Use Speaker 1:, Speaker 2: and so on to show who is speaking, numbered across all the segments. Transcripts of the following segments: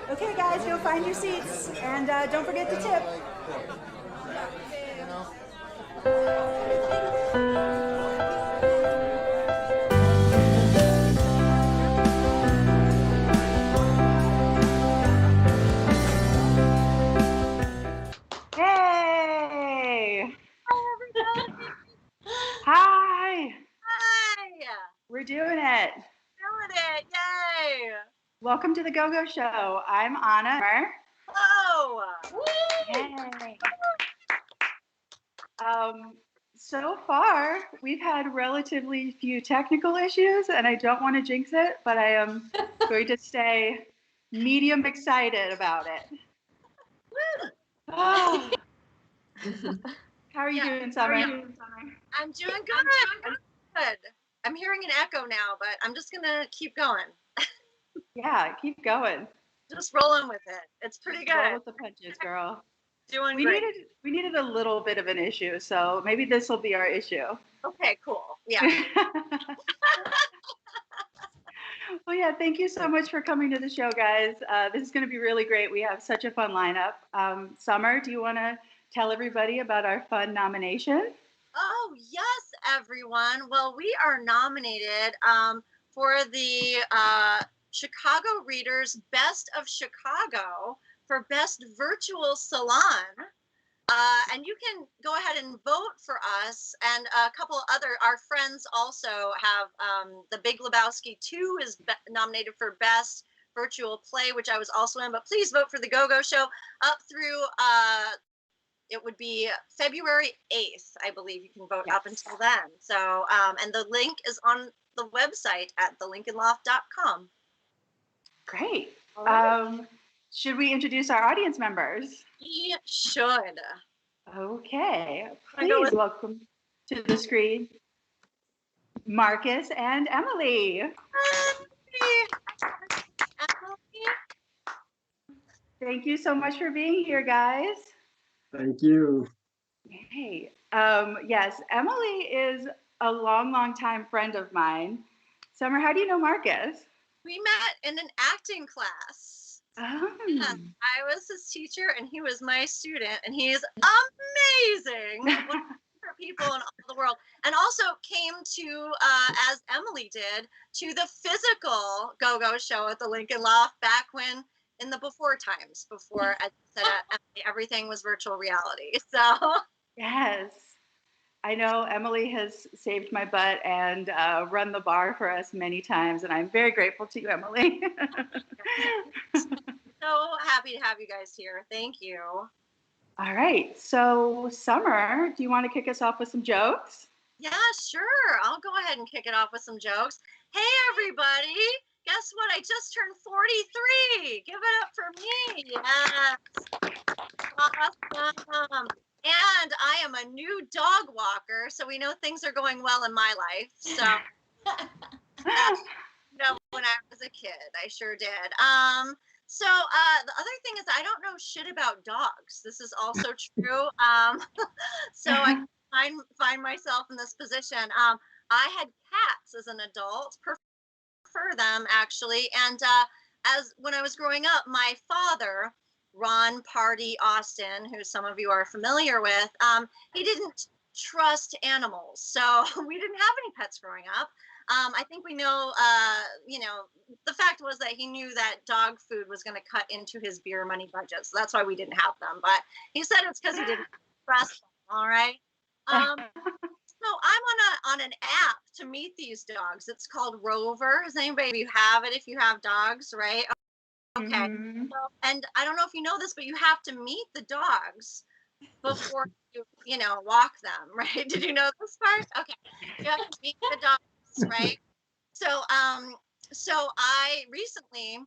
Speaker 1: Okay, guys, go find your seats, and don't forget to tip. Hey!
Speaker 2: Hi, everybody!
Speaker 1: Hi!
Speaker 2: Hi!
Speaker 1: We're doing it.
Speaker 2: Doing it! Yay!
Speaker 1: Welcome to the GoGo Show. I'm Anna. Maar.
Speaker 2: Hello!
Speaker 1: Yay! So far, we've had relatively few technical issues, and I don't want to jinx it, but I am going to stay medium excited about it. Oh. How are you doing, Summer?
Speaker 2: I'm doing good. I'm good. I'm hearing an echo now, but I'm just gonna keep going.
Speaker 1: Yeah, keep going.
Speaker 2: Just rolling with it. It's pretty good.
Speaker 1: Roll with the punches, girl.
Speaker 2: Doing great.
Speaker 1: We needed a little bit of an issue, so maybe this will be our issue.
Speaker 2: Okay, cool. Yeah.
Speaker 1: Well, yeah, thank you so much for coming to the show, guys. This is going to be really great. We have such a fun lineup. Summer, do you want to tell everybody about our fun nomination?
Speaker 2: Oh, yes, everyone. Well, we are nominated for the Chicago Readers Best of Chicago for Best Virtual Salon. And you can go ahead and vote for us. And a couple our friends also have The Big Lebowski 2 is nominated for Best Virtual Play, which I was also in. But please vote for the GoGo Show up through it would be February 8th, I believe. You can vote up until then. So, and the link is on the website at thelincolnloft.com.
Speaker 1: Great.
Speaker 2: Right.
Speaker 1: Should we introduce our audience members?
Speaker 2: We should.
Speaker 1: Okay. Please welcome to the screen Marcus and Emily.
Speaker 2: Hi. Emily.
Speaker 1: Thank you so much for being here, guys.
Speaker 3: Thank you.
Speaker 1: Hey, yes, Emily is a long time friend of mine. Summer, how do you know Marcus?
Speaker 2: We met in an acting class.
Speaker 1: Oh.
Speaker 2: Yeah, I was his teacher and he was my student, and he is amazing. For people in all the world, and also came to, as Emily did, to the physical GoGo Show at the Lincoln Loft back when, in the before times, before, as I said, everything was virtual reality. So
Speaker 1: yes, I know Emily has saved my butt and run the bar for us many times, and I'm very grateful to you, Emily.
Speaker 2: So happy to have you guys here. Thank you.
Speaker 1: All right, so Summer, do you want to kick us off with some jokes?
Speaker 2: Yeah, sure. I'll go ahead and kick it off with some jokes. Hey, everybody. Guess what? I just turned 43. Give it up for me. Yes. Awesome. And I am a new dog walker, so we know things are going well in my life. So, when I was a kid, I sure did. So the other thing is I don't know shit about dogs. This is also true. So I find myself in this position. I had cats as an adult, prefer them actually. And as when I was growing up, my father, Ron Party Austin, who some of you are familiar with, he didn't trust animals. So we didn't have any pets growing up. I think we know, the fact was that he knew that dog food was going to cut into his beer money budget. So that's why we didn't have them. But he said it's because he didn't trust them. All right. So I'm on an app to meet these dogs. It's called Rover. Does anybody of you have it if you have dogs, right? Okay.
Speaker 1: Mm-hmm.
Speaker 2: So, and I don't know if you know this, but you have to meet the dogs before you walk them, right? Did you know this part? Okay. You have to meet the dogs, right? So so I recently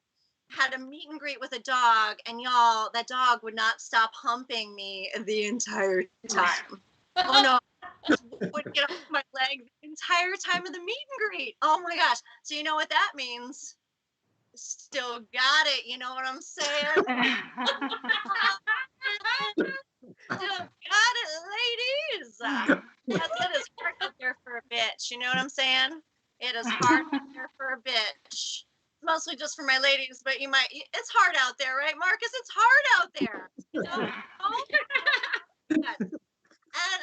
Speaker 2: had a meet and greet with a dog, and y'all, that dog would not stop humping me the entire time. Oh no. Would get off my leg the entire time of the meet and greet. Oh my gosh. So you know what that means? Still got it. You know what I'm saying? Still got it, ladies. It is hard out there for a bitch. You know what I'm saying? It is hard out there for a bitch. mostly just for my ladies, but it's hard out there, right, Marcus? It's hard out there. And,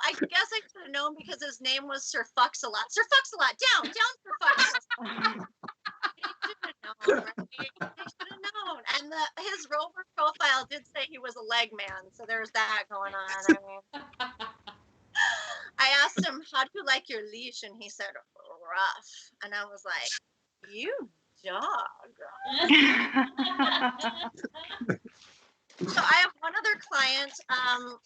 Speaker 2: I guess I should have known because his name was Sir Fucks-a-Lot. Sir Fucks-a-Lot, down, Sir Fucks-a-Lot. They should have known, right? They should have known. And his Rover profile did say he was a leg man, so there's that going on. I mean, I asked him, how do you like your leash? And he said, rough. And I was like, you dog. So I have one other client,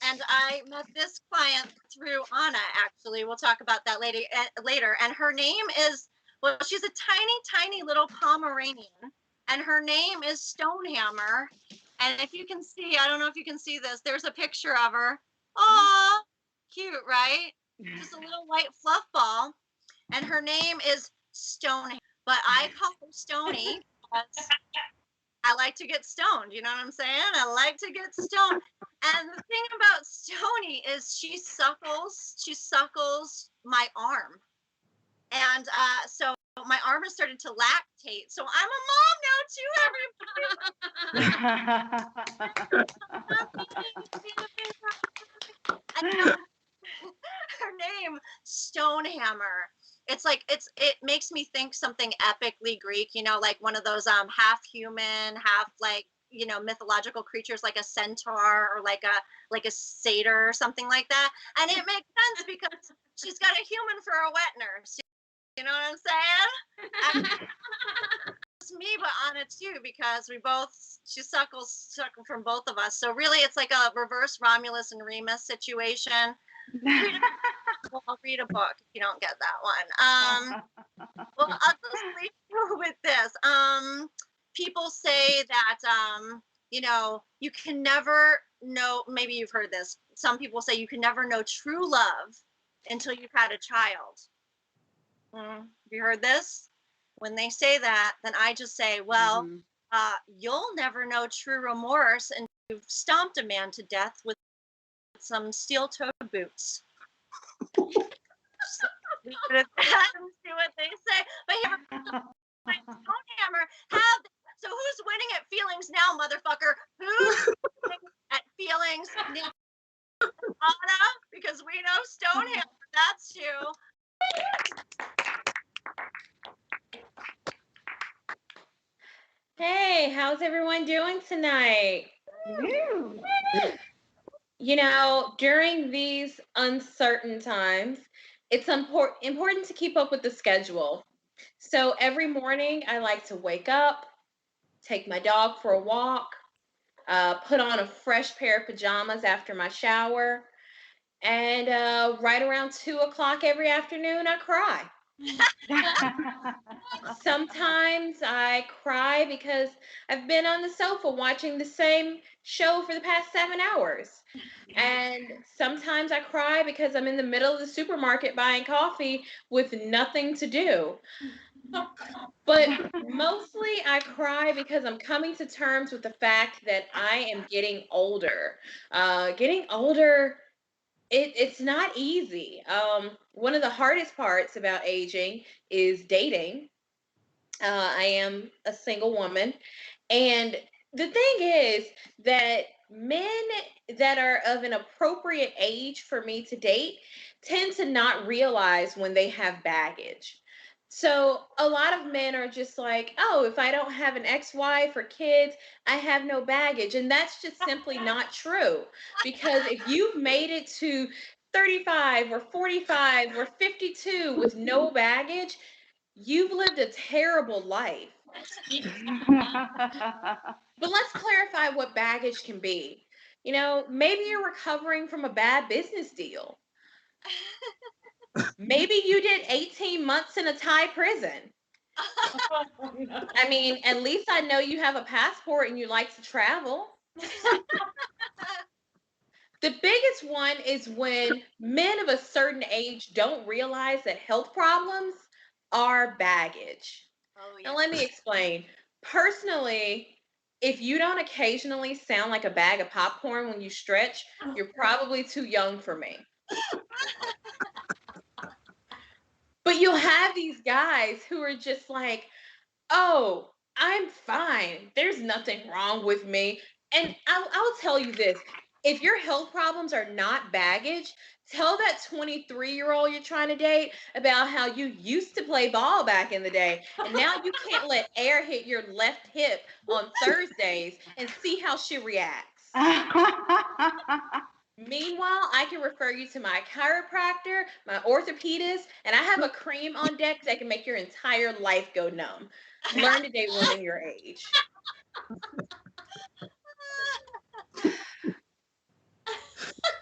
Speaker 2: and I met this client through Anna, actually. We'll talk about that later. And her name is, well, she's a tiny, tiny little Pomeranian. And her name is Stonehammer. And if you can see, I don't know if you can see this, there's a picture of her. Aw, cute, right? Just a little white fluff ball. And her name is Stonehammer. But I call her Stony because I like to get stoned. You know what I'm saying? I like to get stoned. And the thing about Stony is she suckles my arm. And so my arm has started to lactate. So I'm a mom now too, everybody. Her name, Stonehammer. It's like it makes me think something epically Greek, like one of those half human, half like, mythological creatures like a centaur or like a satyr or something like that. And it makes sense because she's got a human for a wet nurse. You know what I'm saying? It's me, but Anna too, because she suckles from both of us. So really it's like a reverse Romulus and Remus situation. I'll read a book if you don't get that one. Well, I'll just leave you with this. People say that, you can never know, maybe you've heard this. Some people say you can never know true love until you've had a child. Have you heard this? When they say that, then I just say, well, you'll never know true remorse until you've stomped a man to death with some steel-toed boots. Leave it at that and see what they say. But here, Stonehammer so who's winning at feelings now, motherfucker? Who's winning at feelings now? Anna, because we know Stonehammer. That's you.
Speaker 4: Hey, how's everyone doing tonight? During these uncertain times, it's important to keep up with the schedule. So every morning I like to wake up, take my dog for a walk, put on a fresh pair of pajamas after my shower, and right around 2:00 every afternoon, I cry. Sometimes I cry because I've been on the sofa watching the same show for the past 7 hours. And sometimes I cry because I'm in the middle of the supermarket buying coffee with nothing to do. But mostly I cry because I'm coming to terms with the fact that I am getting older. Getting older, it's not easy. One of the hardest parts about aging is dating. I am a single woman. And the thing is that men that are of an appropriate age for me to date tend to not realize when they have baggage. So a lot of men are just like, oh, if I don't have an ex-wife or kids, I have no baggage. And that's just simply not true. Because if you've made it to 35 or 45 or 52 with no baggage, you've lived a terrible life. But let's clarify what baggage can be. Maybe you're recovering from a bad business deal. Maybe you did 18 months in a Thai prison. I mean, at least I know you have a passport and you like to travel. The biggest one is when men of a certain age don't realize that health problems are baggage.
Speaker 2: Oh, yeah.
Speaker 4: Now, let me explain. Personally, if you don't occasionally sound like a bag of popcorn when you stretch, you're probably too young for me. But you'll have these guys who are just like, Oh, I'm fine. There's nothing wrong with me. And I'll tell you this, if your health problems are not baggage, tell that 23-year-old you're trying to date about how you used to play ball back in the day. And now you can't let air hit your left hip on Thursdays and see how she reacts. Meanwhile, I can refer you to my chiropractor, my orthopedist, and I have a cream on deck that can make your entire life go numb. Learn to date women your age.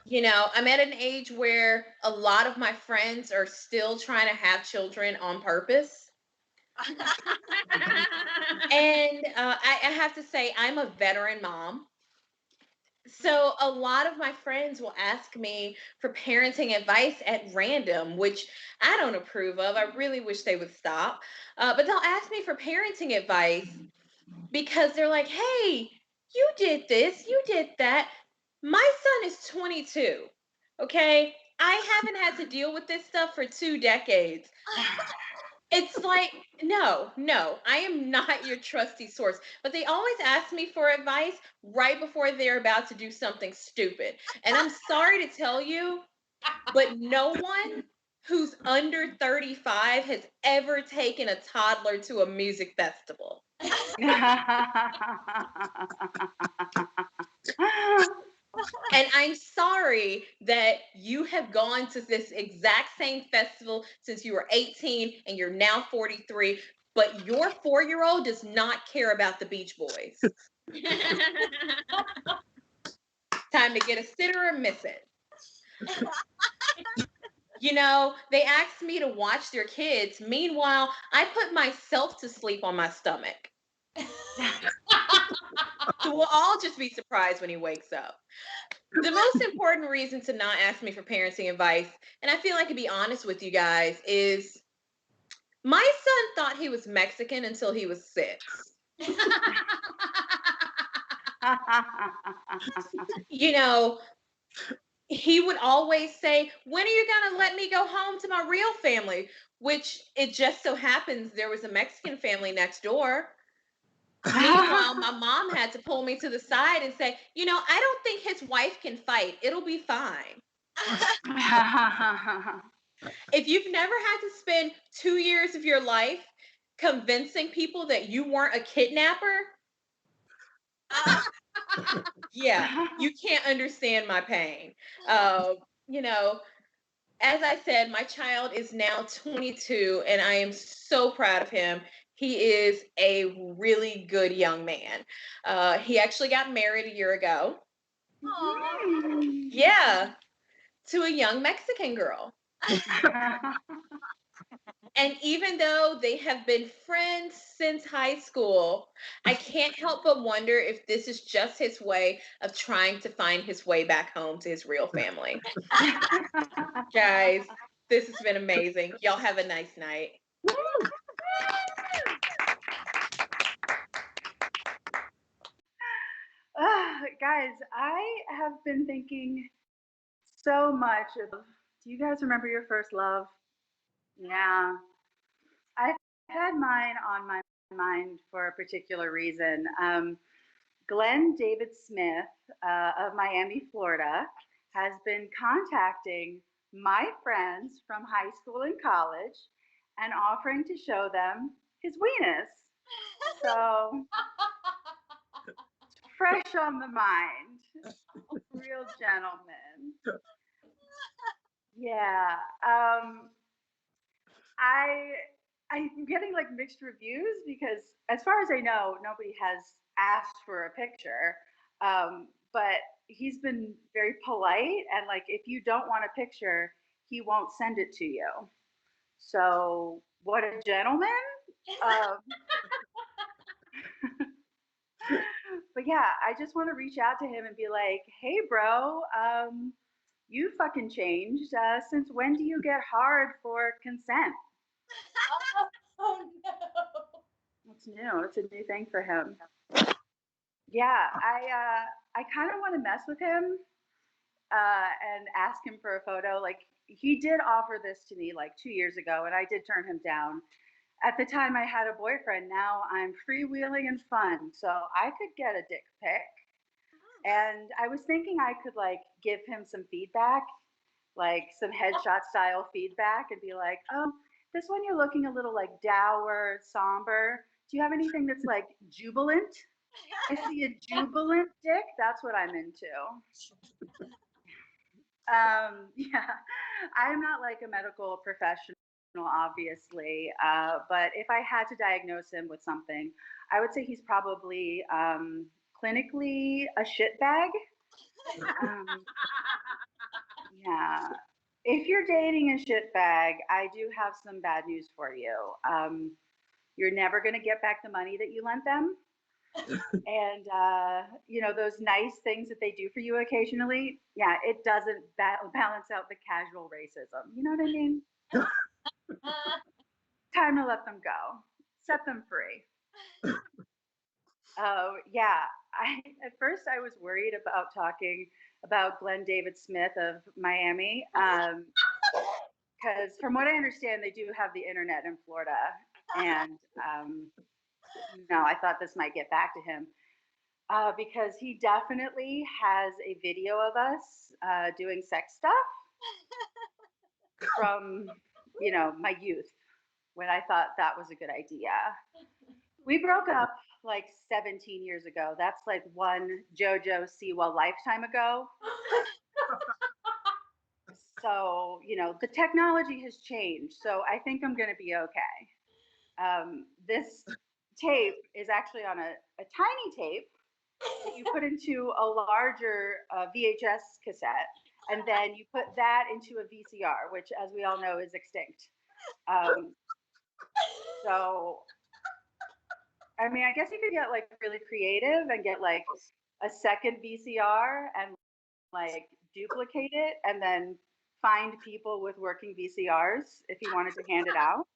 Speaker 4: You know, I'm at an age where a lot of my friends are still trying to have children on purpose. And I have to say, I'm a veteran mom. So a lot of my friends will ask me for parenting advice at random, which I don't approve of. I really wish they would stop. But they'll ask me for parenting advice because they're like, hey, you did this, you did that. My son is 22. Okay. I haven't had to deal with this stuff for 2 decades. It's like, no, I am not your trusty source. But they always ask me for advice right before they're about to do something stupid. And I'm sorry to tell you, but no one who's under 35 has ever taken a toddler to a music festival. And I'm sorry that you have gone to this exact same festival since you were 18 and you're now 43, but your 4-year-old does not care about the Beach Boys. Time to get a sitter or miss it. You know, they asked me to watch their kids. Meanwhile, I put myself to sleep on my stomach. So we'll all just be surprised when he wakes up. The most important reason to not ask me for parenting advice, and I feel like I can be honest with you guys, is my son thought he was Mexican until he was 6. You know, he would always say, when are you going to let me go home to my real family? Which it just so happens there was a Mexican family next door. Meanwhile, my mom had to pull me to the side and say, you know, I don't think his wife can fight. It'll be fine. If you've never had to spend 2 years of your life convincing people that you weren't a kidnapper, yeah, you can't understand my pain. You know, as I said, my child is now 22 and I am so proud of him. He is a really good young man. He actually got married a year ago. Yeah, to a young Mexican girl. And even though they have been friends since high school, I can't help but wonder if this is just his way of trying to find his way back home to his real family. Guys, this has been amazing. Y'all have a nice night.
Speaker 1: Guys, I have been thinking so much of, do you guys remember your first love? Yeah. I've had mine on my mind for a particular reason. Glenn David Smith of Miami, Florida, has been contacting my friends from high school and college and offering to show them his weenus. So, fresh on the mind. Real gentleman. Yeah. I I'm getting like mixed reviews because as far as I know, nobody has asked for a picture. But he's been very polite and like if you don't want a picture, he won't send it to you. So what a gentleman. Um, but yeah, I just want to reach out to him and be like, hey bro, you fucking changed. Since when do you get hard for consent?
Speaker 4: Oh no.
Speaker 1: It's new. It's a new thing for him. Yeah, I kind of want to mess with him and ask him for a photo. Like he did offer this to me like 2 years ago, and I did turn him down. At the time I had a boyfriend. Now I'm freewheeling and fun. So I could get a dick pic. And I was thinking I could like give him some feedback, like some headshot style feedback, and be like, oh, this one you're looking a little like dour, somber. Do you have anything that's like jubilant? I see a jubilant dick. That's what I'm into. Yeah, I'm not like a medical professional, obviously, but if I had to diagnose him with something, I would say he's probably clinically a shitbag. Um, yeah. If you're dating a shitbag, I do have some bad news for you. You're never going to get back the money that you lent them. And you know, those nice things that they do for you occasionally, yeah, it doesn't balance out the casual racism. You know what I mean? Time to let them go, set them free. Oh yeah, I at first I was worried about talking about Glenn David Smith of Miami, because from what I understand, they do have the internet in Florida, and no, I thought this might get back to him. Because he definitely has a video of us doing sex stuff from, you know, my youth, when I thought that was a good idea. We broke up like 17 years ago. That's like one JoJo Siwa lifetime ago. So, you know, the technology has changed. So I think I'm going to be okay. This tape is actually on a tiny tape that you put into a larger VHS cassette, and then you put that into a VCR, which, as we all know, is extinct. So, I mean, I guess you could get like really creative and get like a second VCR and like duplicate it, and then find people with working VCRs if you wanted to hand it out.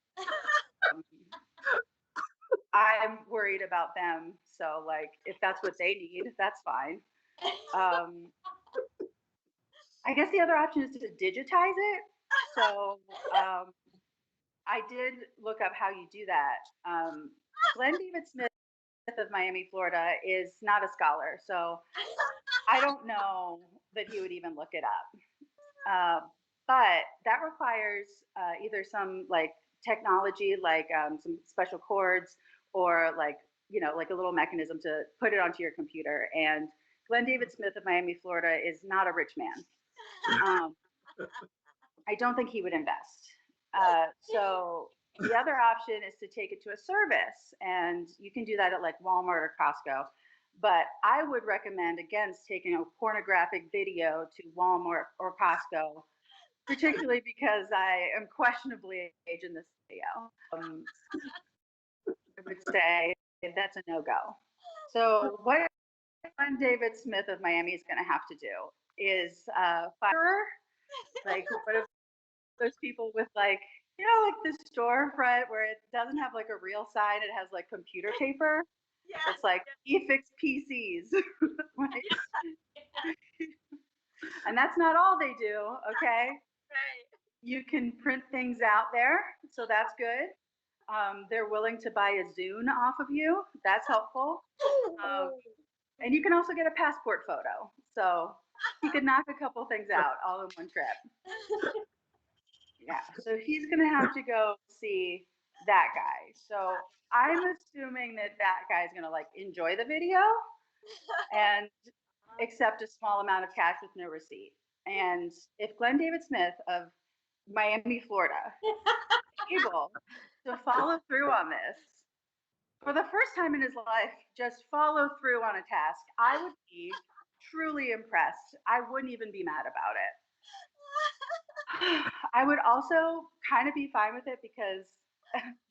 Speaker 1: I'm worried about them. So like, if that's what they need, that's fine. I guess the other option is to digitize it. So I did look up how you do that. Glenn David Smith of Miami, Florida is not a scholar. So I don't know that he would even look it up. But that requires either some like technology, like some special cords, or like, you know, like a little mechanism to put it onto your computer. And Glenn David Smith of Miami, Florida is not a rich man. I don't think he would invest. So the other option is to take it to a service, and you can do that at like Walmart or Costco. But I would recommend against taking a pornographic video to Walmart or Costco, particularly because I am questionably age in this video. I would say that's a no-go. So what Glenn David Smith of Miami is going to have to do is fire, like what if those people with like, you know, like the storefront where it doesn't have like a real sign, it has like computer paper. Yeah. It's like e-fix PCs. Right? And that's not all they do, okay? Right. You can print things out there, so that's good. They're willing to buy a Zune off of you. That's helpful. And you can also get a passport photo. So he could knock a couple things out all in one trip. Yeah, so he's gonna have to go see that guy. So I'm assuming that that guy's gonna like enjoy the video and accept a small amount of cash with no receipt. And if Glenn David Smith of Miami, Florida, is able to follow through on this for the first time in his life, just follow through on a task, I would be truly impressed. I wouldn't even be mad about it. I would also kind of be fine with it because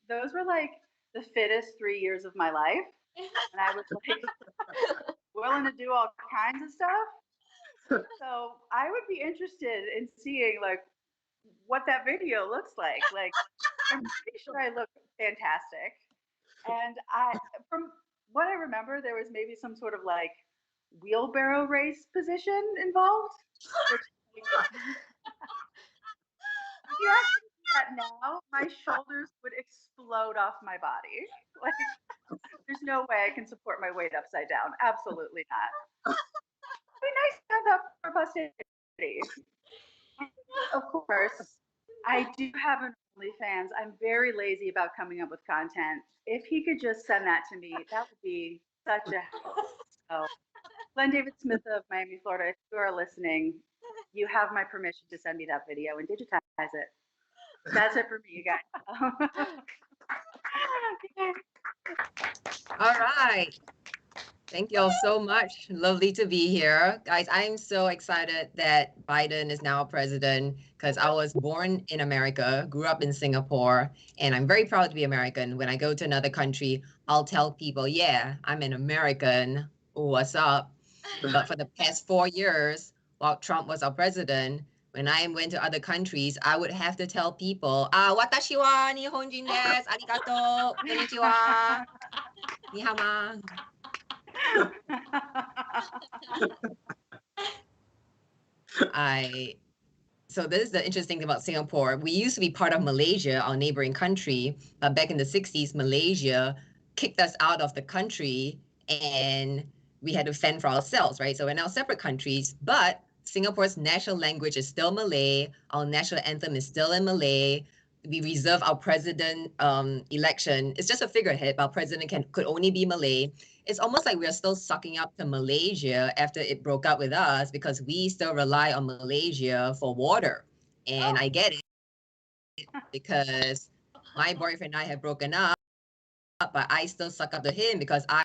Speaker 1: those were like the fittest 3 years of my life. And I was like willing to do all kinds of stuff. So I would be interested in seeing like what that video looks like. Like, I'm pretty sure I look fantastic. And from what I remember, there was maybe some sort of like wheelbarrow race position involved. Which, yeah, that now, my shoulders would explode off my body. Like, there's no way I can support my weight upside down. Absolutely not. It'd be nice to have that for posterity. Of course, I do have an OnlyFans. I'm very lazy about coming up with content. If he could just send that to me, that would be such a help. Glenn David Smith of Miami, Florida, if you are listening, you have my permission to send me that video and digitize it. That's it for me, you guys.
Speaker 5: All right. Thank you all so much. Lovely to be here. Guys, I'm so excited that Biden is now president because I was born in America, grew up in Singapore, and I'm very proud to be American. When I go to another country, I'll tell people, yeah, I'm an American. What's up? But for the past 4 years, while Trump was our president, when I went to other countries, I would have to tell people, watashi wa nihonjin desu, arigato, konnichiwa, nihama. So this is the interesting thing about Singapore. We used to be part of Malaysia, our neighboring country, but back in the 60s, Malaysia kicked us out of the country and we had to fend for ourselves, right? So we're now separate countries, but Singapore's national language is still Malay. Our national anthem is still in Malay. We reserve our president election. It's just a figurehead. Our president could only be Malay. It's almost like we're still sucking up to Malaysia after it broke up with us because we still rely on Malaysia for water. And I get it because my boyfriend and I have broken up, but I still suck up to him because I.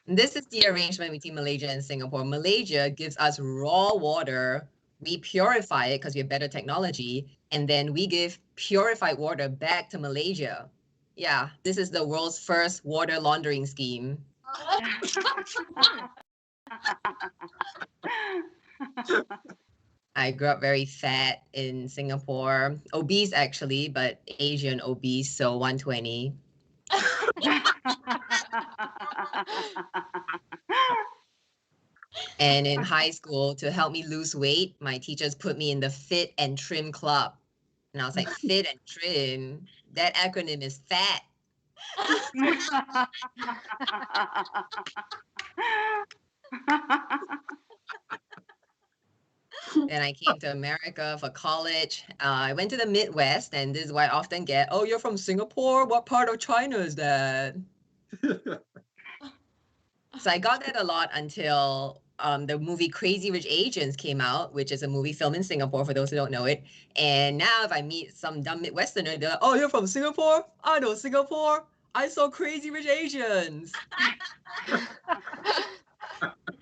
Speaker 5: This is the arrangement between Malaysia and Singapore. Malaysia gives us raw water. We purify it because we have better technology. And then we give purified water back to Malaysia. Yeah, this is the world's first water laundering scheme. I grew up very fat in Singapore. Obese, actually, but Asian obese, so 120. And in high school, to help me lose weight, my teachers put me in the Fit and Trim Club. And I was like, Fit and Trim? That acronym is fat. Then I came to America for college. I went to the Midwest, and this is why I often get, oh, you're from Singapore? What part of China is that? So I got that a lot until the movie Crazy Rich Asians came out, which is a movie filmed in Singapore, for those who don't know it. And now if I meet some dumb Midwesterner, they're like, oh, you're from Singapore? I know Singapore. I saw Crazy Rich Asians.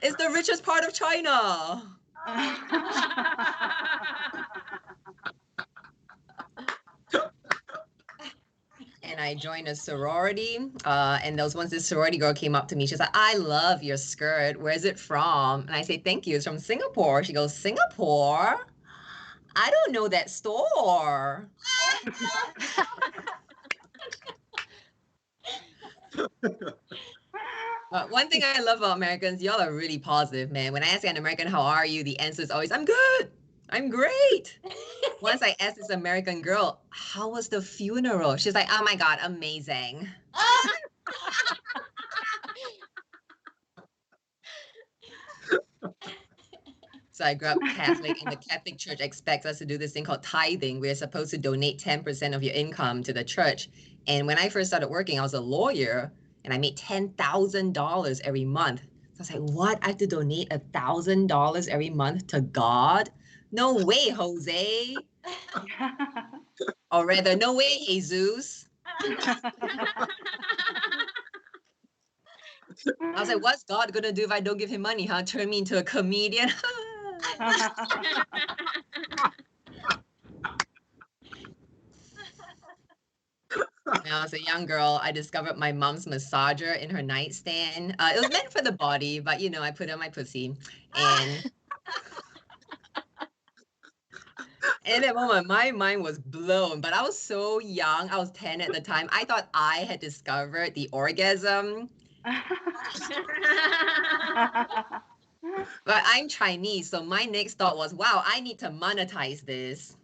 Speaker 5: It's the richest part of China. And I joined a sorority, and there was once this sorority girl came up to me. She's like, I love your skirt. Where's it from? And I say, thank you. It's from Singapore. She goes, Singapore? I don't know that store. One thing I love about Americans, y'all are really positive, man. When I ask an American, how are you? The answer is always, I'm good. I'm great. Once I asked this American girl, how was the funeral? She's like, oh my God, amazing. So I grew up Catholic, and the Catholic Church expects us to do this thing called tithing. We're supposed to donate 10% of your income to the church. And when I first started working, I was a lawyer, and I made $10,000 every month. So I was like, what? I have to donate $1,000 every month to God? No way, Jose. Or rather, no way, Jesus. I was like, what's God gonna do if I don't give him money, huh? Turn me into a comedian? When I was a young girl, I discovered my mom's massager in her nightstand. It was meant for the body, but you know, I put it on my pussy. And in that moment, my mind was blown, but I was so young. I was 10 at the time. I thought I had discovered the orgasm. But I'm Chinese, so my next thought was, wow, I need to monetize this.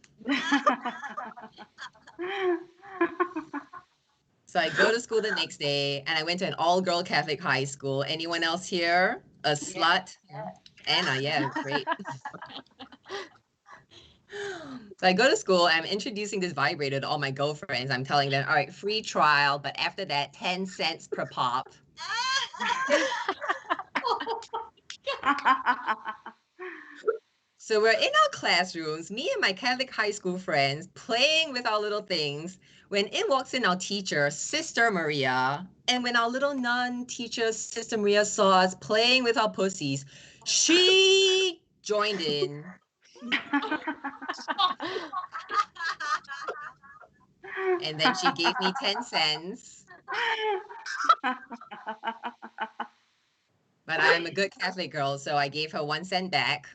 Speaker 5: So I go to school the next day, and I went to an all-girl Catholic high school. Anyone else here? A slut? Anna, yeah, great. So I go to school, I'm introducing this vibrator to all my girlfriends. I'm telling them, all right, free trial, but after that, 10 cents per pop. So we're in our classrooms, me and my Catholic high school friends, playing with our little things, when in walks in our teacher, Sister Maria. And when our little nun teacher, Sister Maria, saw us playing with our pussies, she joined in. And then she gave me 10 cents. But I'm a good Catholic girl, so I gave her 1 cent back.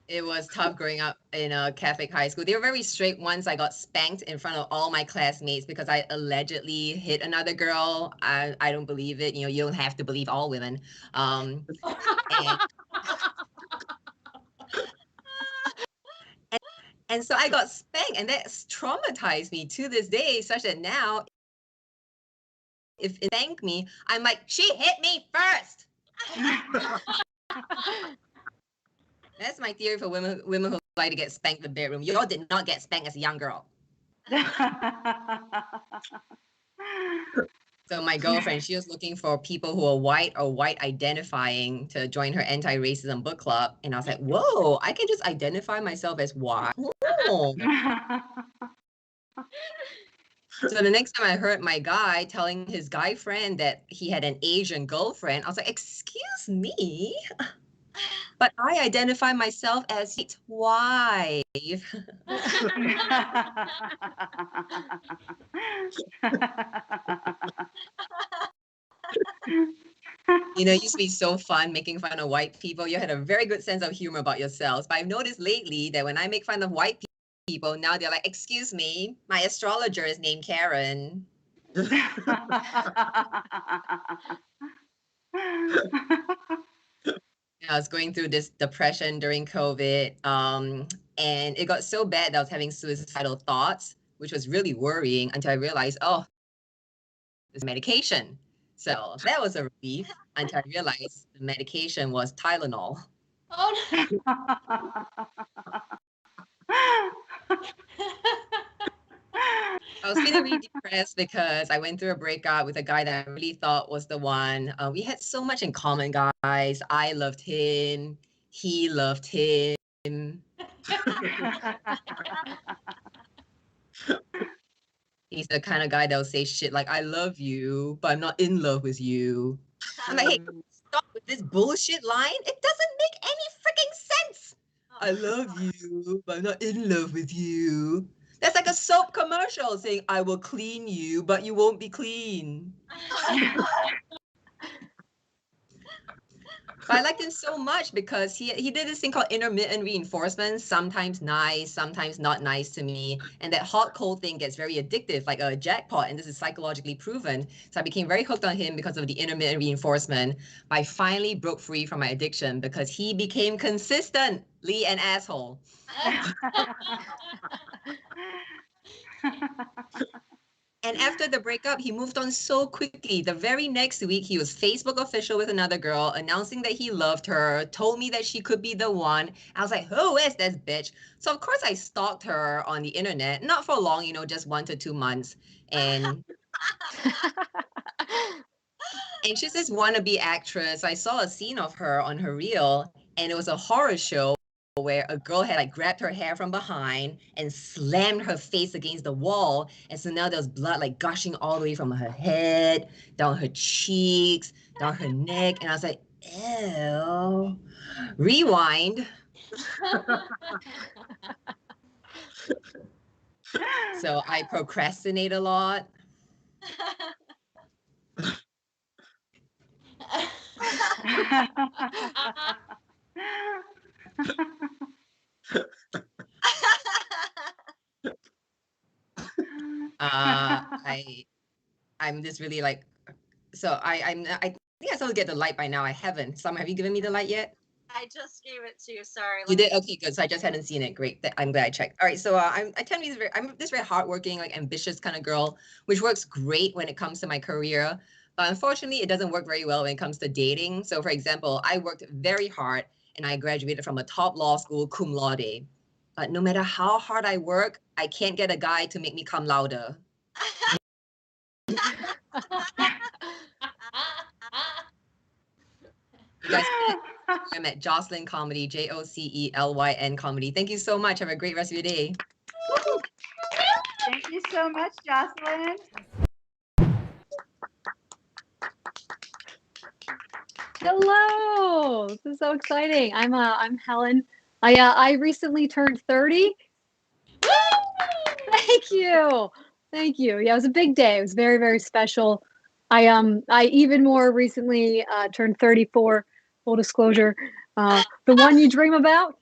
Speaker 5: It was tough growing up in a Catholic high school. They were very strict. Once I got spanked in front of all my classmates because I allegedly hit another girl. I don't believe it. You know, you don't have to believe all women. And, and so I got spanked, and that's traumatized me to this day, such that now, if it thank me, I'm like, she hit me first. That's my theory for women who like to get spanked in the bedroom. You all did not get spanked as a young girl. So my girlfriend, she was looking for people who are white or white identifying to join her anti-racism book club. And I was like, whoa, I can just identify myself as white. Oh. So the next time I heard my guy telling his guy friend that he had an Asian girlfriend, I was like, excuse me? But I identify myself as white wife. You know, it used to be so fun making fun of white people. You had a very good sense of humor about yourselves. But I've noticed lately that when I make fun of white people, now they're like, excuse me, my astrologer is named Karen. I was going through this depression during COVID, and it got so bad that I was having suicidal thoughts, which was really worrying until I realized, oh, this medication. So that was a relief until I realized the medication was Tylenol.
Speaker 4: Oh, no.
Speaker 5: I was feeling really depressed because I went through a breakup with a guy that I really thought was the one. We had so much in common, guys. I loved him. He loved him. He's the kind of guy that will say shit like, I love you, but I'm not in love with you. I'm like, hey, stop with this bullshit line. It doesn't make any freaking sense. I love you, but I'm not in love with you. That's like a soap commercial saying, I will clean you, but you won't be clean. But I liked him so much because he did this thing called intermittent reinforcement, sometimes nice, sometimes not nice to me. And that hot cold thing gets very addictive, like a jackpot. And this is psychologically proven. So I became very hooked on him because of the intermittent reinforcement. I finally broke free from my addiction because he became consistently an asshole. And after the breakup, he moved on so quickly. The very next week, he was Facebook official with another girl, announcing that he loved her, told me that she could be the one. I was like, who is this bitch? So of course I stalked her on the internet, not for long, you know, just 1 to 2 months. And she's this wannabe actress. I saw a scene of her on her reel, and it was a horror show where a girl had like grabbed her hair from behind and slammed her face against the wall. And so now there's blood like gushing all the way from her head, down her cheeks, down her neck. And I was like, ew. Rewind. So I procrastinate a lot. I'm just really like, so I think I supposed to get the light by now. I haven't. Summer, have you given me the light yet?
Speaker 2: I just gave it to you. Sorry.
Speaker 5: You did? Okay, good. So I just hadn't seen it. Great. I'm glad I checked. All right. So I tend to be I'm this very hardworking, like ambitious kind of girl, which works great when it comes to my career. But unfortunately, it doesn't work very well when it comes to dating. So for example, I worked very hard and I graduated from a top law school, cum laude. But no matter how hard I work, I can't get a guy to make me cum laude. You guys, I'm at Jocelyn Comedy, Jocelyn Comedy. Thank you so much. Have a great rest of your day.
Speaker 1: Thank you so much, Jocelyn.
Speaker 6: Hello. This is so exciting. I'm Helen. I recently turned 30. Thank you. Thank you. Yeah, it was a big day. It was very, very special. I even more recently turned 34. Full disclosure, the one you dream about.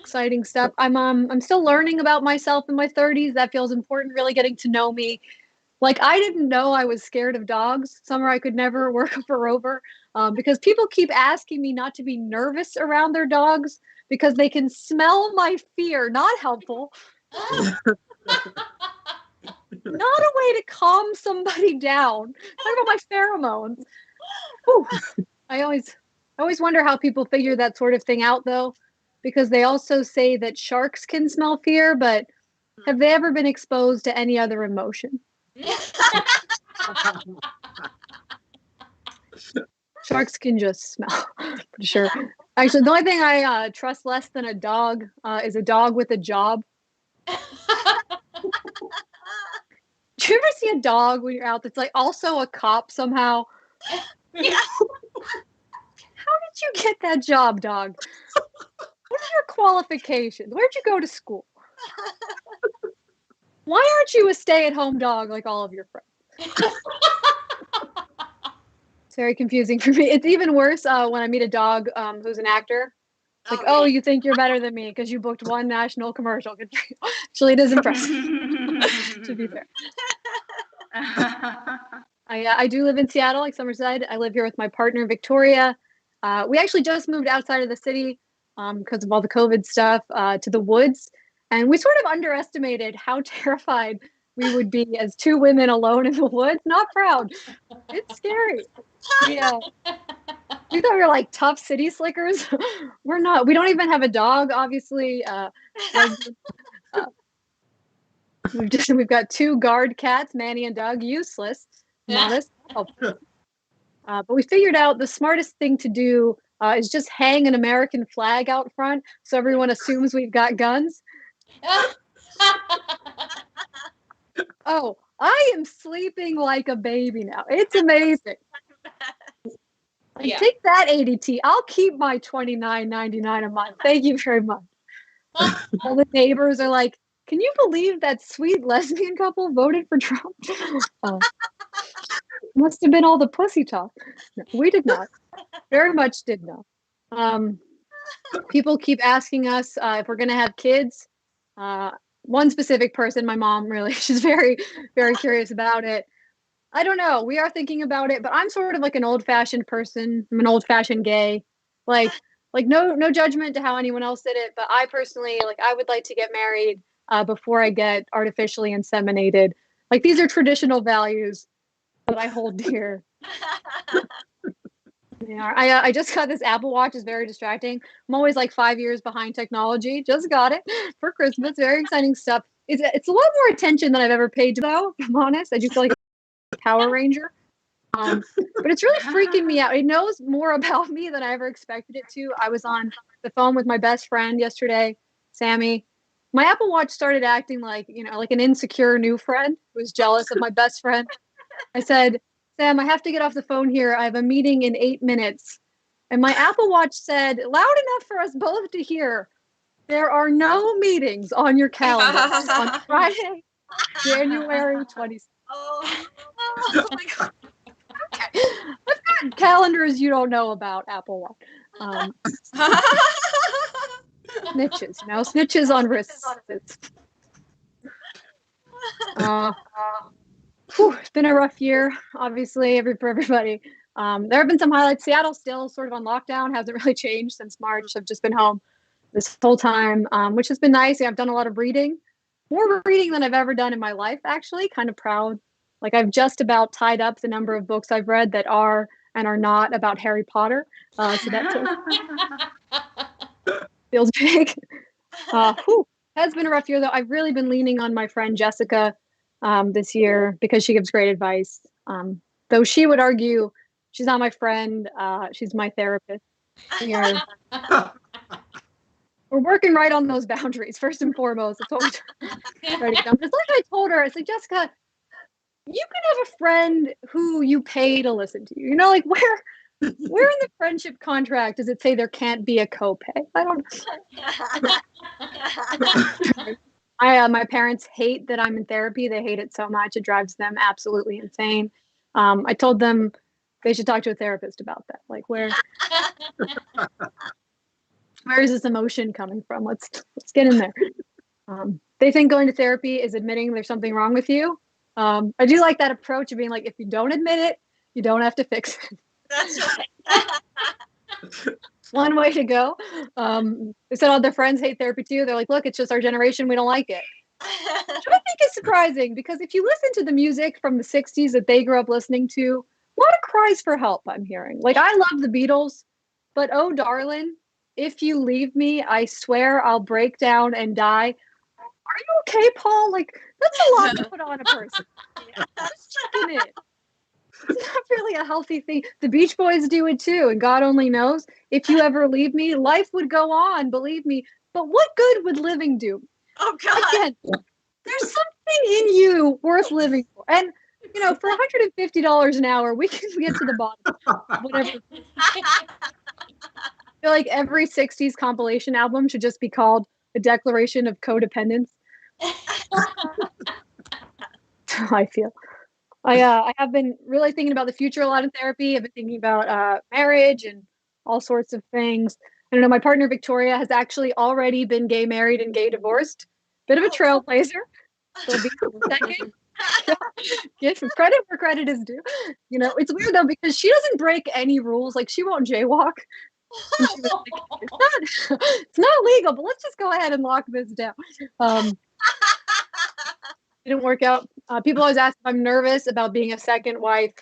Speaker 6: Exciting stuff. I'm still learning about myself in my 30s. That feels important. Really getting to know me. Like, I didn't know I was scared of dogs. Summer, I could never work for Rover because people keep asking me not to be nervous around their dogs because they can smell my fear. Not helpful. Not a way to calm somebody down. Talk about my pheromones. Whew. I always wonder how people figure that sort of thing out, though, because they also say that sharks can smell fear, but have they ever been exposed to any other emotion? Sharks can just smell, for sure. Actually, the only thing I trust less than a dog is a dog with a job. Do you ever see a dog when you're out that's like also a cop somehow?
Speaker 2: Yeah.
Speaker 6: How did you get that job, dog? What are your qualifications? Where'd you go to school? Why aren't you a stay-at-home dog like all of your friends? It's very confusing for me. It's even worse when I meet a dog who's an actor. Like, oh, you think you're better than me because you booked one national commercial. Actually, it is impressive, to be fair. I do live in Seattle, like Summer said. I live here with my partner, Victoria. We actually just moved outside of the city because of all the COVID stuff to the woods. And we sort of underestimated how terrified we would be as two women alone in the woods. Not proud. It's scary. Yeah. We thought we were like tough city slickers. We're not. We don't even have a dog, obviously. We've got two guard cats, Manny and Doug, useless, modest. But we figured out the smartest thing to do is just hang an American flag out front so everyone assumes we've got guns. Oh, I am sleeping like a baby now. It's amazing. Yeah. Take that ADT. I'll keep my $29.99 a month. Thank you very much. All the neighbors are like, can you believe that sweet lesbian couple voted for Trump? Must have been all the pussy talk. No, we did not. Very much did not. People keep asking us if we're going to have kids. One specific person, my mom, really, she's very, very curious about it. I don't know. We are thinking about it, but I'm sort of like an old-fashioned person. I'm an old-fashioned gay. Like no judgment to how anyone else did it, but I personally, like, I would like to get married before I get artificially inseminated. Like, these are traditional values that I hold dear. Yeah, I just got this Apple Watch. It's very distracting. I'm always like 5 years behind technology. Just got it for Christmas. Very exciting stuff. It's a lot more attention than I've ever paid to, though, if I'm honest. I do feel like a Power Ranger. But it's really freaking me out. It knows more about me than I ever expected it to. I was on the phone with my best friend yesterday, Sammy. My Apple Watch started acting like, like an insecure new friend who was jealous of my best friend. I said, Sam, I have to get off the phone here. I have a meeting in 8 minutes. And my Apple Watch said, loud enough for us both to hear, there are no meetings on your calendar on Friday, January 26th.
Speaker 2: Oh my God.
Speaker 6: Okay. I've got calendars you don't know about, Apple Watch. Snitches, snitches on wrists. It's been a rough year, obviously, for everybody. There have been some highlights. Seattle's still sort of on lockdown, hasn't really changed since March. I've just been home this whole time, which has been nice. Yeah, I've done a lot of reading, more reading than I've ever done in my life, actually. Kind of proud. Like, I've just about tied up the number of books I've read that are and are not about Harry Potter. So that feels big. Has been a rough year, though. I've really been leaning on my friend Jessica this year because she gives great advice. Though she would argue she's not my friend, she's my therapist. We're working right on those boundaries, first and foremost. That's what we're trying to get done. Just like I told her, I said, Jessica, you can have a friend who you pay to listen to you. You know, like where in the friendship contract does it say there can't be a copay? I don't. My parents hate that I'm in therapy. They hate it so much. It drives them absolutely insane. I told them they should talk to a therapist about that. Like, where is this emotion coming from? Let's get in there. They think going to therapy is admitting there's something wrong with you. I do like that approach of being like, if you don't admit it, you don't have to fix it.
Speaker 2: That's right.
Speaker 6: One way to go. They said all their friends hate therapy too. They're like, look, it's just our generation. We don't like it. Which I think is surprising because if you listen to the music from the 60s that they grew up listening to, a lot of cries for help I'm hearing. Like, I love the Beatles, but oh, darling, if you leave me, I swear I'll break down and die. Are you okay, Paul? Like, that's a lot to put on a person. Just checking in. It's not really a healthy thing. The Beach Boys do it too, and God only knows. If you ever leave me, life would go on, believe me. But what good would living do?
Speaker 2: Oh, God.
Speaker 6: Again, there's something in you worth living for. And, you know, for $150 an hour, we can get to the bottom of whatever. I feel like every 60s compilation album should just be called A Declaration of Codependence. I feel. I have been really thinking about the future a lot in therapy. I've been thinking about marriage and all sorts of things. I don't know, my partner Victoria has actually already been gay married and gay divorced. Bit of a trailblazer. She'll be second. Get some credit where credit is due. You know, it's weird though because she doesn't break any rules. Like, she won't jaywalk. And she was like, it's not legal, but let's just go ahead and lock this down. Didn't work out. People always ask if I'm nervous about being a second wife.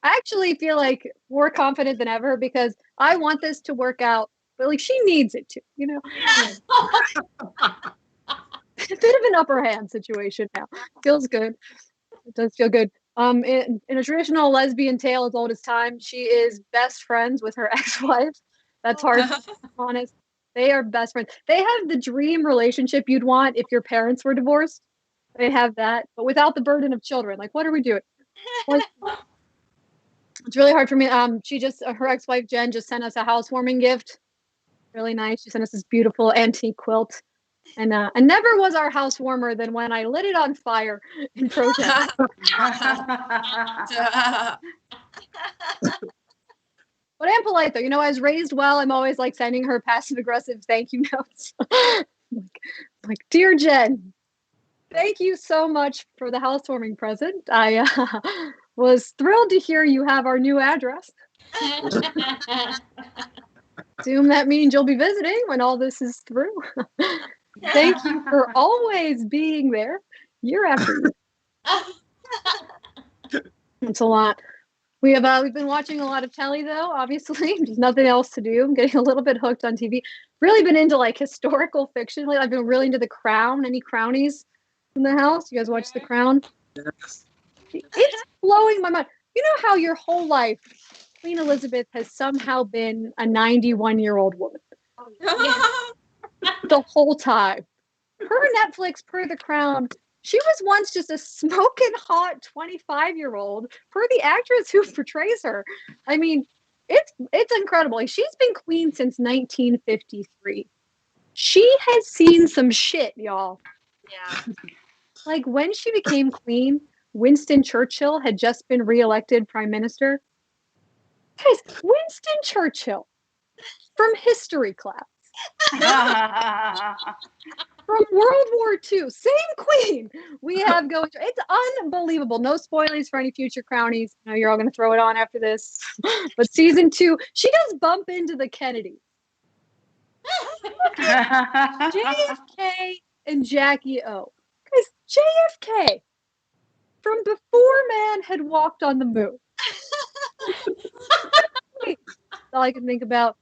Speaker 6: I actually feel like more confident than ever because I want this to work out, but like she needs it to, you know. A bit of an upper hand situation now. Feels good. It does feel good. In a traditional lesbian tale as old as time, she is best friends with her ex-wife. That's hard to be honest. They are best friends. They have the dream relationship you'd want if your parents were divorced. They have that, but without the burden of children. Like, what are we doing? It's really hard for me. Her ex-wife Jen just sent us a housewarming gift. Really nice. She sent us this beautiful antique quilt, and never was our house warmer than when I lit it on fire in protest. But I'm polite though. You know, I was raised well. I'm always like sending her passive aggressive thank you notes. like, dear Jen, thank you so much for the housewarming present. I was thrilled to hear you have our new address. Assume that means you'll be visiting when all this is through. Thank you for always being there year after year. It's a lot. We've been watching a lot of telly though, obviously. There's nothing else to do. I'm getting a little bit hooked on TV. Really been into like historical fiction. Like, I've been really into The Crown. Any Crownies in the house? You guys watch The Crown?
Speaker 3: Yes.
Speaker 6: It's blowing my mind. You know how your whole life Queen Elizabeth has somehow been a 91-year-old woman the whole time. Per Netflix, per The Crown, she was once just a smoking hot 25-year-old. Per the actress who portrays her, I mean, it's incredible. Like, she's been queen since 1953. She has seen some shit, y'all.
Speaker 2: Yeah.
Speaker 6: Like, when she became queen, Winston Churchill had just been reelected prime minister. Guys, Winston Churchill from history class. From World War II, same queen. We have going. It's unbelievable. No spoilers for any future crownies. I know you're all going to throw it on after this. But season 2, she does bump into the Kennedys. JFK and Jackie O. Guys, JFK, from before man had walked on the moon. That's all I can think about.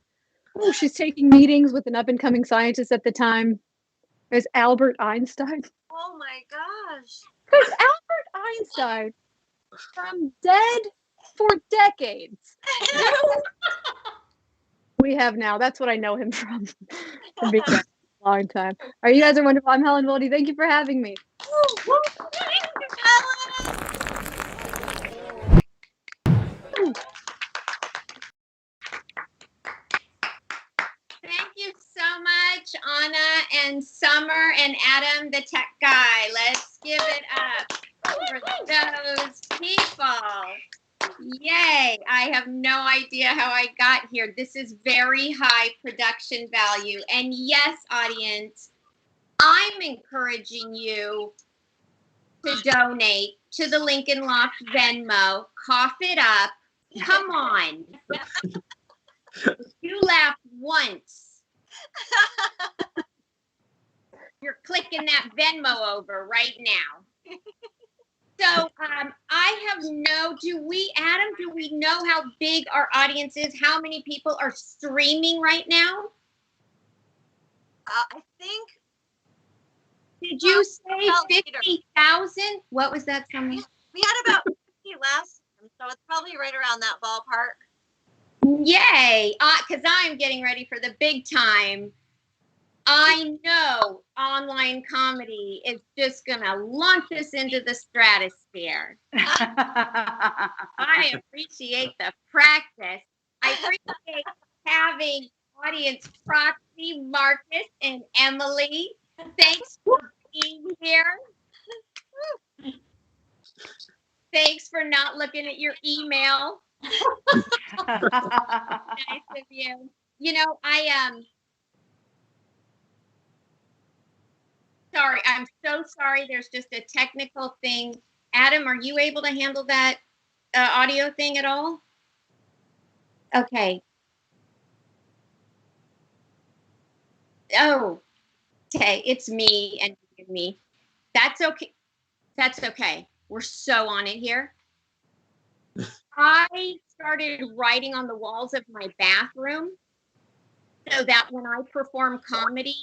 Speaker 6: Oh, she's taking meetings with an up-and-coming scientist at the time. There's Albert Einstein.
Speaker 2: Oh my gosh.
Speaker 6: There's Albert Einstein, from dead for decades. We have now. That's what I know him from. From being dead for a long time. All right, you guys are wonderful. I'm Helen Wildy. Thank you for having me.
Speaker 2: Thank you, Helen.
Speaker 4: Thank you so much, Anna and Summer and Adam, the tech guy. Let's give it up for those people. Yay. I have no idea how I got here. This is very high production value. And yes, audience, I'm encouraging you to donate to the Lincoln Loft Venmo. Cough it up. Come on. You laugh once, you're clicking that Venmo over right now. So I have do we know how big our audience is? How many people are streaming right now?
Speaker 2: I think.
Speaker 4: Did you say 50,000? What was that, Summer?
Speaker 2: We had about 50 last time, so it's probably right around that ballpark.
Speaker 4: Yay! Because I'm getting ready for the big time. I know online comedy is just going to launch us into the stratosphere. I appreciate the practice. I appreciate having audience proxy, Marcus and Emily. Thanks for being here. Thanks for not looking at your email. Nice of you. You know, sorry, I'm so sorry. There's just a technical thing. Adam, are you able to handle that audio thing at all? Okay. Oh, okay. It's me and me. That's okay. That's okay. We're so on it here. I started writing on the walls of my bathroom so that when I perform comedy,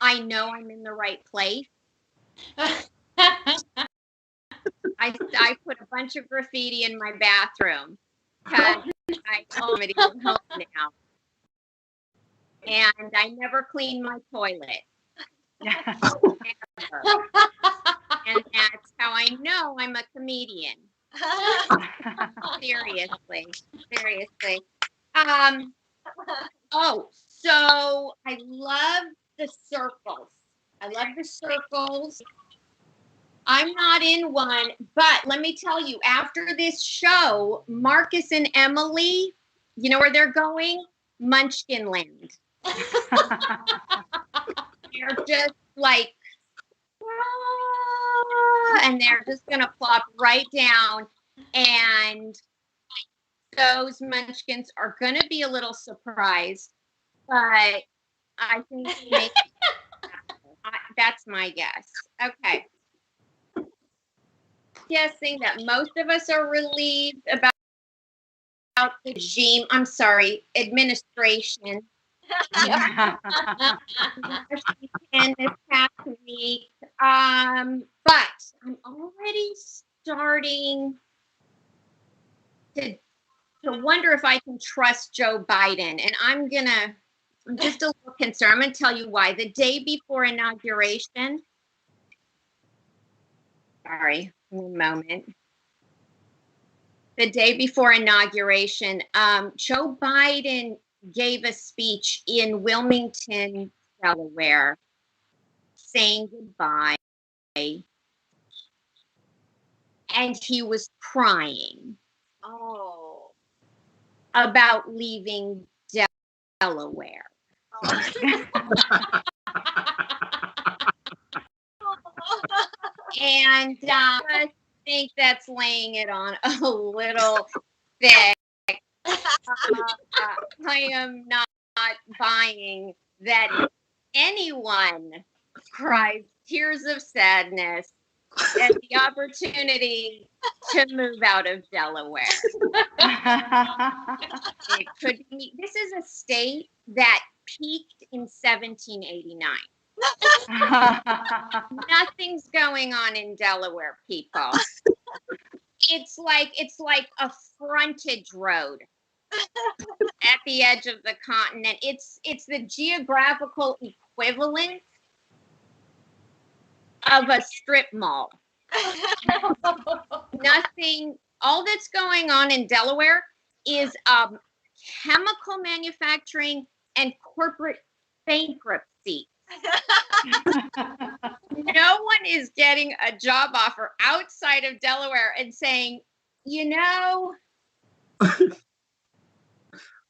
Speaker 4: I know I'm in the right place. I put a bunch of graffiti in my bathroom because I comedy at home now. And I never clean my toilet. Never. And that's how I know I'm a comedian. Seriously. Oh, so I love the circles. I'm not in one, but let me tell you, after this show, Marcus and Emily, you know where they're going? Munchkin Land. They're just like, and they're just gonna plop right down, and those munchkins are gonna be a little surprised, but I think maybe that's my guess. Okay. Guessing that most of us are relieved about the regime. I'm sorry, administration. And this past week, but I'm already starting to wonder if I can trust Joe Biden, and I'm just a little concerned. I'm gonna tell you why. The day before inauguration, sorry, one moment. The day before inauguration, Joe Biden gave a speech in Wilmington, Delaware, saying goodbye, and he was crying about leaving Delaware.
Speaker 7: And I think that's laying it on a little thick. I am not buying that anyone cries tears of sadness at the opportunity to move out of Delaware. It could be. This is a state that peaked in 1789. Nothing's going on in Delaware, people. It's like a frontage road at the edge of the continent. It's the geographical equivalent of a strip mall. Nothing. All that's going on in Delaware is chemical manufacturing and corporate bankruptcy. No one is getting a job offer outside of Delaware and saying, you know,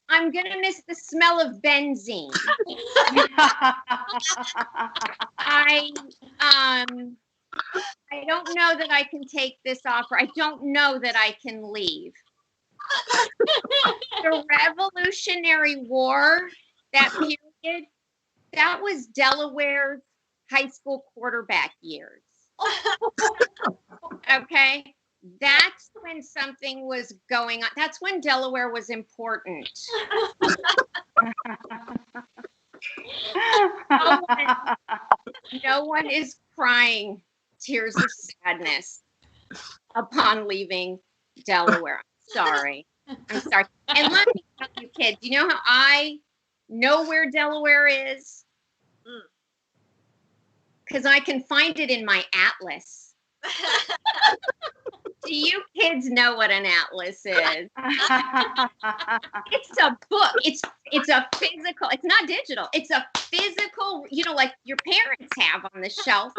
Speaker 7: I'm going to miss the smell of benzene. I don't know that I can take this offer. I don't know that I can leave. The Revolutionary War, that period, that was Delaware's high school quarterback years. Okay? That's when something was going on. That's when Delaware was important. No one is crying tears of sadness upon leaving Delaware. I'm sorry. And let me tell you, kids, you know how I know where Delaware is? Because I can find it in my atlas. Do you kids know what an atlas is? It's a book. It's a physical. It's not digital. It's a physical, you know, like your parents have on the shelf.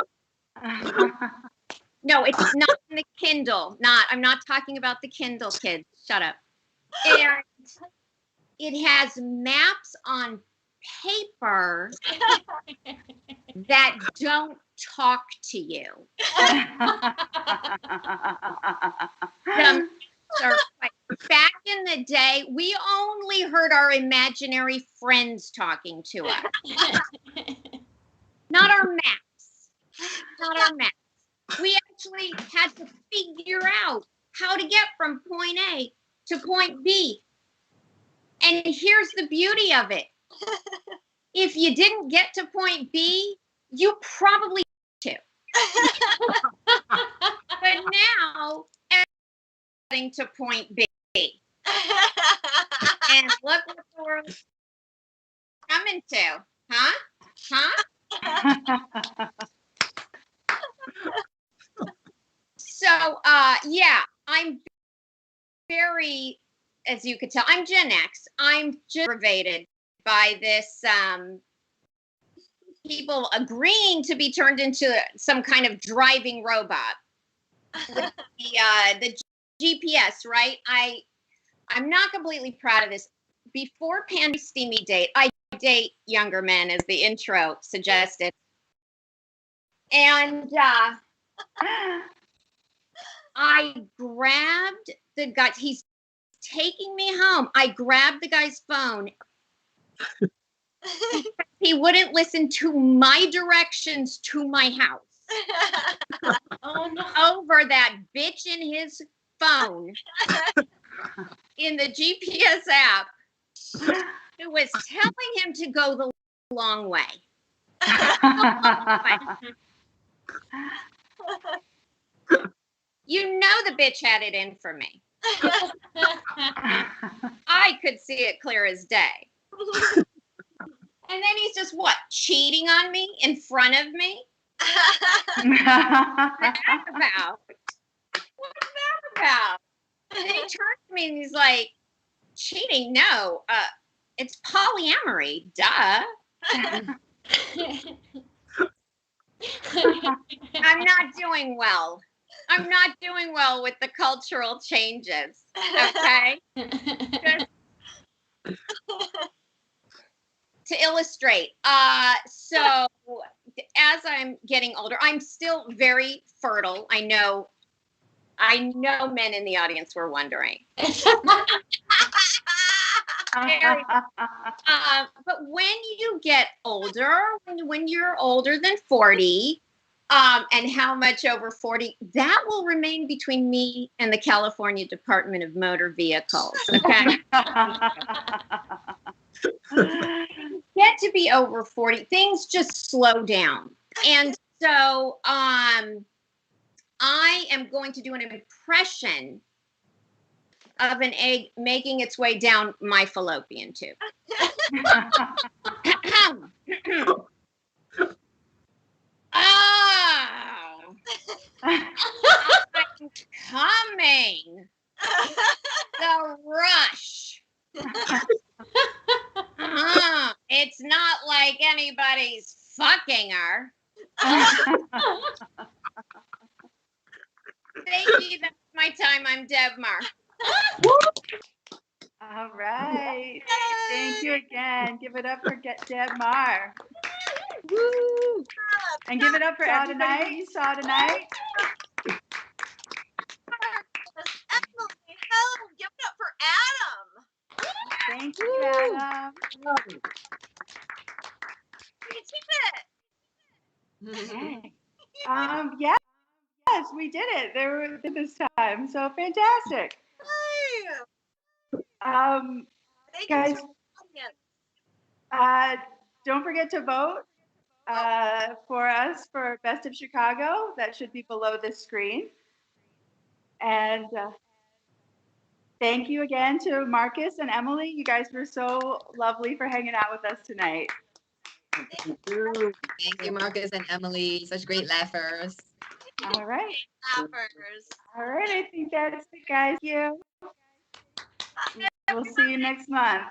Speaker 7: No, it's not in the Kindle. I'm not talking about the Kindle, kids. Shut up. And it has maps on paper that don't talk to you. Back in the day, we only heard our imaginary friends talking to us. Not our maps. Not our maps. We actually had to figure out how to get from point A to point B. And here's the beauty of it. If you didn't get to point B, you probably to. But now, everyone's getting to point B. And look what the world's coming to. Huh? So, yeah, I'm very, as you could tell, I'm Gen X. I'm just aggravated by this people agreeing to be turned into some kind of driving robot with the GPS, right? I'm not completely proud of this. Before Pandy Steamy Date, I date younger men, as the intro suggested. And I grabbed the guy. He's taking me home. I grabbed the guy's phone. He wouldn't listen to my directions to my house. Oh no! Over that bitch in his phone in the GPS app, who was telling him to go the long way. You know the bitch had it in for me. I could see it clear as day. And then he's just, what, cheating on me in front of me? What's that about? What's that about? And then he turns to me and he's like, cheating? No, it's polyamory, duh. I'm not doing well. I'm not doing well with the cultural changes, okay? Just to illustrate, so as I'm getting older, I'm still very fertile. I know men in the audience were wondering. But when you get older, when you're older than 40, and how much over 40, that will remain between me and the California Department of Motor Vehicles. Okay. Get to be over 40, things just slow down. And so I am going to do an impression of an egg making its way down my fallopian tube. Oh, I'm coming. The rush. It's not like anybody's fucking her. Thank you. That's my time. I'm Deb Maar.
Speaker 1: All right. Thank you again. Give it up for Deb Maar. Woo! And give it up for everybody you saw tonight.
Speaker 2: Emily, Helen, give it up for Adam.
Speaker 1: Thank you, Adam.
Speaker 2: Okay.
Speaker 1: Yes, we did it. There were this time. So fantastic.
Speaker 2: Thank
Speaker 1: Guys,
Speaker 2: you to the audience.
Speaker 1: don't forget to vote for us for Best of Chicago. That should be below this screen. And thank you again to Marcus and Emily. You guys were so lovely for hanging out with us tonight.
Speaker 3: Thank you.
Speaker 5: Thank you, Marcus and Emily. Such great laughers.
Speaker 1: All right.
Speaker 2: Appers.
Speaker 1: All right. I think that's it, guys. Thank you. We'll see you next month.